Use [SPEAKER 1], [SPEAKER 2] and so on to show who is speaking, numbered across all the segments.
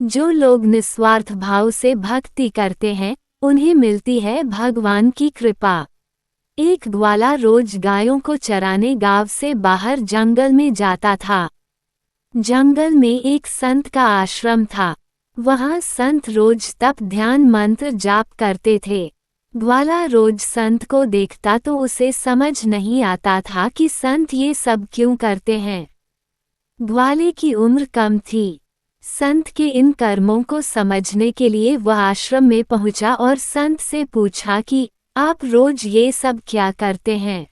[SPEAKER 1] जो लोग निस्वार्थ भाव से भक्ति करते हैं, उन्हें मिलती है भगवान की कृपा। एक ग्वाला रोज गायों को चराने गांव से बाहर जंगल में जाता था। जंगल में एक संत का आश्रम था। वहां संत रोज तप ध्यान मंत्र जाप करते थे। ग्वाला रोज संत को देखता तो उसे समझ नहीं आता था कि संत ये सब क्यों करते हैं। ग्वाले की उम्र कम थी। संत के इन कर्मों को समझने के लिए वह आश्रम में पहुंचा और संत से पूछा कि आप रोज ये सब क्या करते हैं।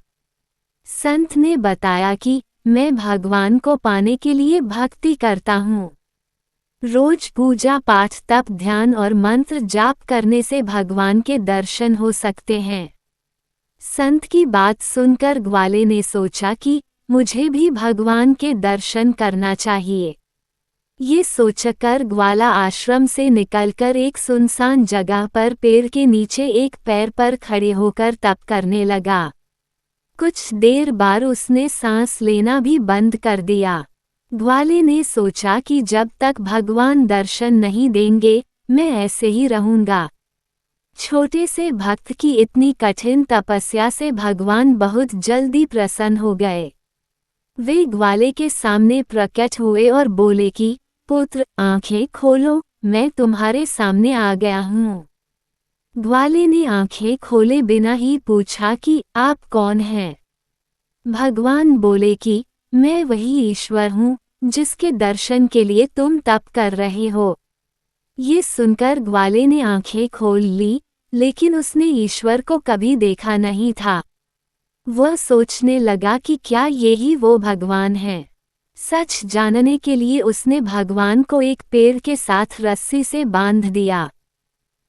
[SPEAKER 1] संत ने बताया कि मैं भगवान को पाने के लिए भक्ति करता हूँ। रोज पूजा पाठ तप ध्यान और मंत्र जाप करने से भगवान के दर्शन हो सकते हैं। संत की बात सुनकर ग्वाले ने सोचा कि मुझे भी भगवान के दर्शन करना चाहिए। ये सोचकर ग्वाला आश्रम से निकलकर एक सुनसान जगह पर पेड़ के नीचे एक पैर पर खड़े होकर तप करने लगा। कुछ देर बाद उसने सांस लेना भी बंद कर दिया। ग्वाले ने सोचा कि जब तक भगवान दर्शन नहीं देंगे, मैं ऐसे ही रहूंगा। छोटे से भक्त की इतनी कठिन तपस्या से भगवान बहुत जल्दी प्रसन्न हो गए। वे ग्वाले के सामने प्रकट हुए और बोले कि पुत्र, आंखें खोलो, मैं तुम्हारे सामने आ गया हूँ। ग्वाले ने आंखें खोले बिना ही पूछा कि आप कौन हैं। भगवान बोले कि मैं वही ईश्वर हूँ जिसके दर्शन के लिए तुम तप कर रहे हो। ये सुनकर ग्वाले ने आंखें खोल ली, लेकिन उसने ईश्वर को कभी देखा नहीं था। वह सोचने लगा कि क्या यही वो भगवान है। सच जानने के लिए उसने भगवान को एक पेड़ के साथ रस्सी से बांध दिया।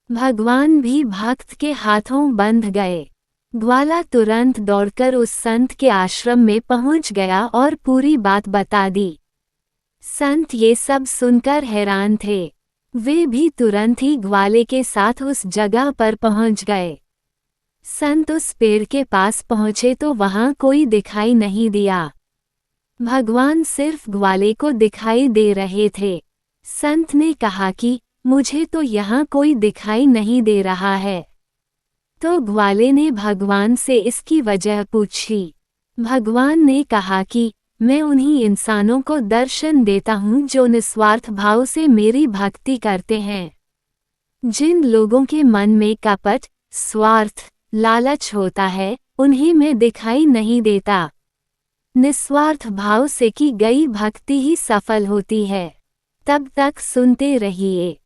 [SPEAKER 1] भगवान भी भक्त के हाथों बंध गए। ग्वाला तुरंत दौड़कर उस संत के आश्रम में पहुंच गया और पूरी बात बता दी। संत ये सब सुनकर हैरान थे। वे भी तुरंत ही ग्वाले के साथ उस जगह पर पहुंच गए। संत उस पेड़ के पास पहुंचे तो वहां कोई दिखाई नहीं दिया। भगवान सिर्फ ग्वाले को दिखाई दे रहे थे। संत ने कहा कि मुझे तो यहाँ कोई दिखाई नहीं दे रहा है। तो ग्वाले ने भगवान से इसकी वजह पूछी। भगवान ने कहा कि मैं उन्हीं इंसानों को दर्शन देता हूँ जो निस्वार्थ भाव से मेरी भक्ति करते हैं। जिन लोगों के मन में कपट, स्वार्थ, लालच होता है, उन्हें मैं दिखाई नहीं देता। निस्वार्थ भाव से की गई भक्ति ही सफल होती है। तब तक सुनते रहिए।